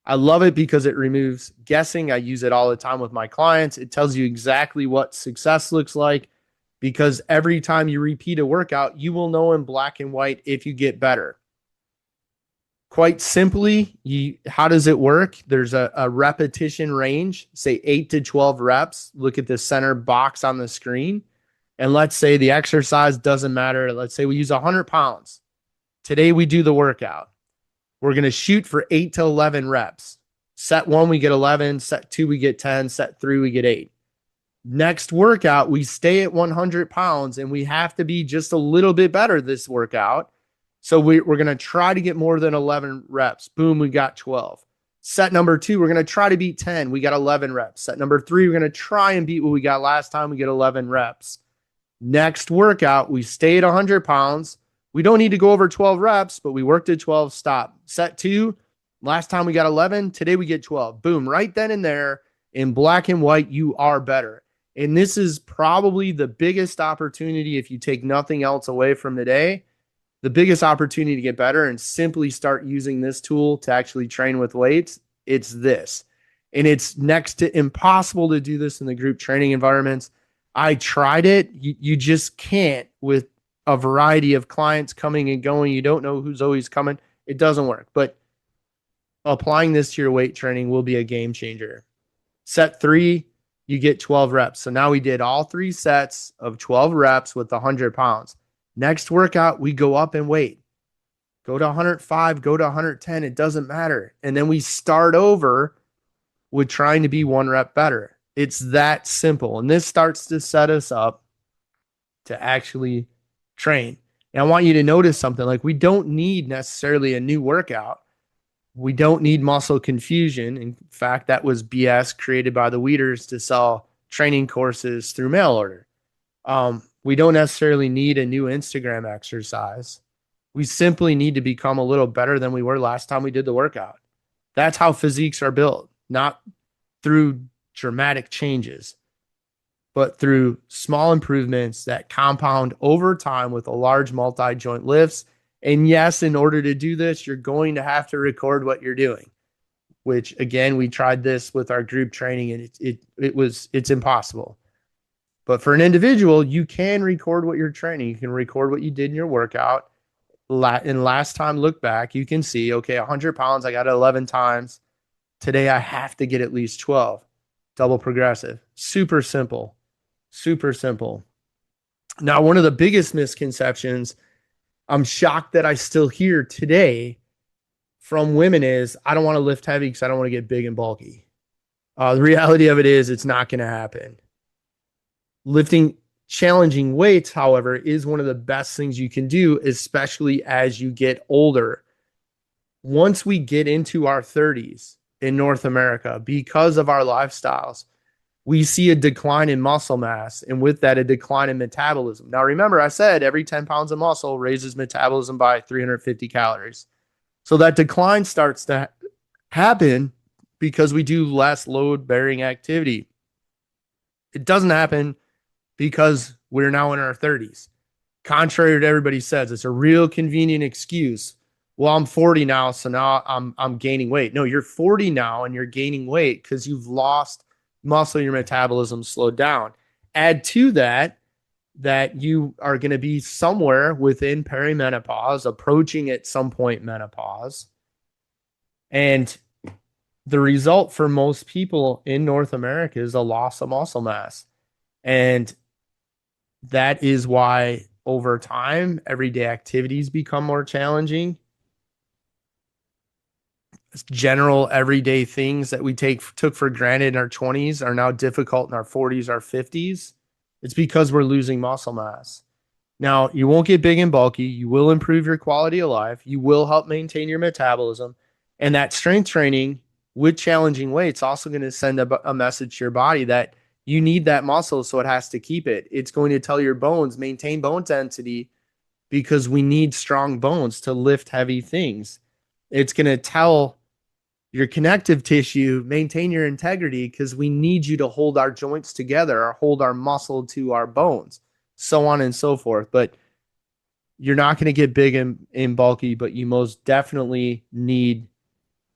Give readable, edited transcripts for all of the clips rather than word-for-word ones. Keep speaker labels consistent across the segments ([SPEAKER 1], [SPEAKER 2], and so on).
[SPEAKER 1] I love it because it removes guessing. I use it all the time with my clients. It tells you exactly what success looks like because every time you repeat a workout, you will know in black and white if you get better. Quite simply, how does it work? There's a repetition range, say 8 to 12 reps. Look at the center box on the screen. And let's say the exercise doesn't matter. Let's say we use 100 pounds. Today we do the workout. We're going to shoot for 8 to 11 reps. Set 1, we get 11. Set 2, we get 10. Set 3, we get 8. Next workout, we stay at 100 pounds and we have to be just a little bit better this workout. So we're going to try to get more than 11 reps. Boom, we got 12. Set number 2, we're going to try to beat 10. We got 11 reps. Set number 3, we're going to try and beat what we got last time. We get 11 reps. Next workout, we stay at 100 pounds. We don't need to go over 12 reps, but we worked at 12, stop. Set 2, last time we got 11. Today we get 12. Boom, right then and there in black and white, you are better. And this is probably the biggest opportunity if you take nothing else away from today. The biggest opportunity to get better and simply start using this tool to actually train with weights, it's this. And it's next to impossible to do this in the group training environments. I tried it. You just can't with a variety of clients coming and going. You don't know who's always coming. It doesn't work. But applying this to your weight training will be a game changer. Set 3, you get 12 reps. So now we did all 3 sets of 12 reps with 100 pounds. Next workout, we go up in weight. Go to 105, go to 110. It doesn't matter. And then we start over with trying to be 1 rep better. It's that simple. And this starts to set us up to actually train. And I want you to notice something. Like, we don't need necessarily a new workout. We don't need muscle confusion. In fact, that was BS created by the Weeders to sell training courses through mail order. We don't necessarily need a new Instagram exercise. We simply need to become a little better than we were last time we did the workout. That's how physiques are built, not through dramatic changes, but through small improvements that compound over time with a large multi-joint lifts. And yes, in order to do this, you're going to have to record what you're doing, which again, we tried this with our group training and it's impossible. But for an individual, you can record what you're training. You can record what you did in your workout. And last time, look back, you can see, okay, 100 pounds, I got it 11 times. Today, I have to get at least 12. Double progressive. Super simple. Super simple. Now, one of the biggest misconceptions I'm shocked that I still hear today from women is, I don't want to lift heavy because I don't want to get big and bulky. The reality of it is it's not going to happen. Lifting challenging weights, however, is one of the best things you can do, especially as you get older. Once we get into our 30s in North America, because of our lifestyles, we see a decline in muscle mass, and with that, a decline in metabolism. Now, remember, I said every 10 pounds of muscle raises metabolism by 350 calories. So that decline starts to happen because we do less load-bearing activity. It doesn't happen because we're now in our 30s. Contrary to everybody says, it's a real convenient excuse. Well, I'm 40 now, so now I'm gaining weight. No, you're 40 now and you're gaining weight because you've lost muscle, your metabolism slowed down. Add to that you are going to be somewhere within perimenopause, approaching at some point menopause. And the result for most people in North America is a loss of muscle mass. And that is why over time, everyday activities become more challenging. General everyday things that we took for granted in our 20s are now difficult in our 40s, our 50s. It's because we're losing muscle mass. Now, you won't get big and bulky. You will improve your quality of life. You will help maintain your metabolism. And that strength training with challenging weights also going to send a message to your body that you need that muscle, so it has to keep it. It's going to tell your bones, maintain bone density, because we need strong bones to lift heavy things. It's going to tell your connective tissue, maintain your integrity, because we need you to hold our joints together or hold our muscle to our bones, so on and so forth. But you're not going to get big and bulky, but you most definitely need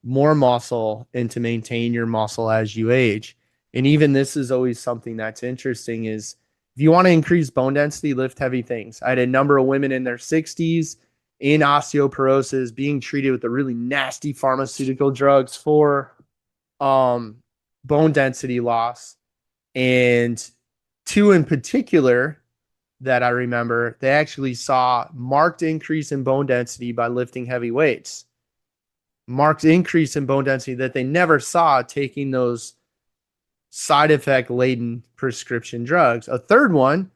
[SPEAKER 1] more muscle and to maintain your muscle as you age. And even this is always something that's interesting is if you want to increase bone density, lift heavy things. I had a number of women in their 60s in osteoporosis being treated with the really nasty pharmaceutical drugs for bone density loss. And two in particular that I remember, they actually saw marked increase in bone density by lifting heavy weights. Marked increase in bone density that they never saw taking those side effect laden prescription drugs. A third one,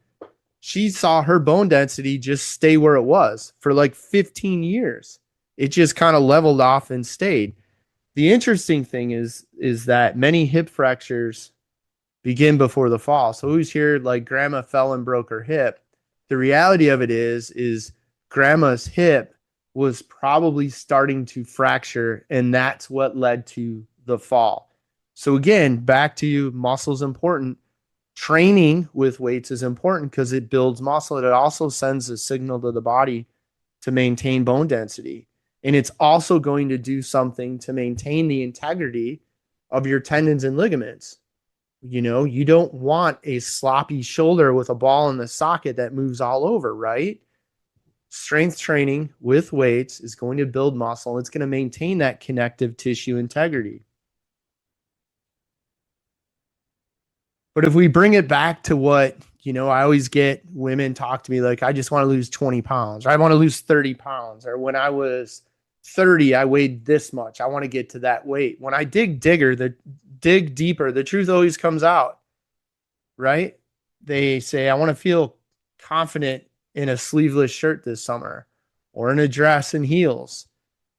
[SPEAKER 1] she saw her bone density just stay where it was for like 15 years. It just kind of leveled off and stayed. The interesting thing is that many hip fractures begin before the fall. So we always hear like grandma fell and broke her hip. The reality of it is grandma's hip was probably starting to fracture, and that's what led to the fall. So again, back to muscle's important. Training with weights is important because it builds muscle. It also sends a signal to the body to maintain bone density. And it's also going to do something to maintain the integrity of your tendons and ligaments. You know, you don't want a sloppy shoulder with a ball in the socket that moves all over, right? Strength training with weights is going to build muscle. It's going to maintain that connective tissue integrity. But if we bring it back to what, you know, I always get women talk to me like, I just want to lose 20 pounds, or I want to lose 30 pounds, or when I was 30, I weighed this much. I want to get to that weight. When I dig deeper, the truth always comes out, right? They say, I want to feel confident in a sleeveless shirt this summer, or in a dress and heels,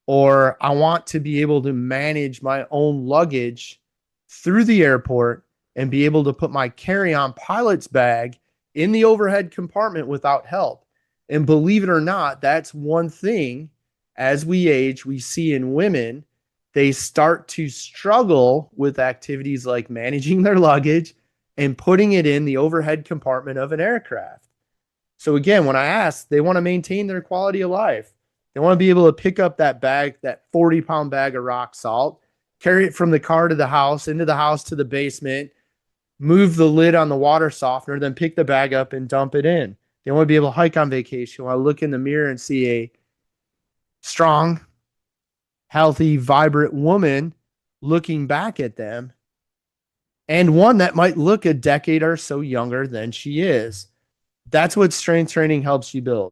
[SPEAKER 1] or I want to be able to manage my own luggage through the airport and be able to put my carry-on pilot's bag in the overhead compartment without help. And believe it or not, that's one thing as we age, we see in women, they start to struggle with activities like managing their luggage and putting it in the overhead compartment of an aircraft. So again, when I ask, they want to maintain their quality of life. They want to be able to pick up that bag, that 40-pound bag of rock salt, carry it from the car to the house, into the house to the basement, move the lid on the water softener, then pick the bag up and dump it in. They want to be able to hike on vacation. They want to look in the mirror and see a strong, healthy, vibrant woman looking back at them, and one that might look a decade or so younger than she is. That's what strength training helps you build.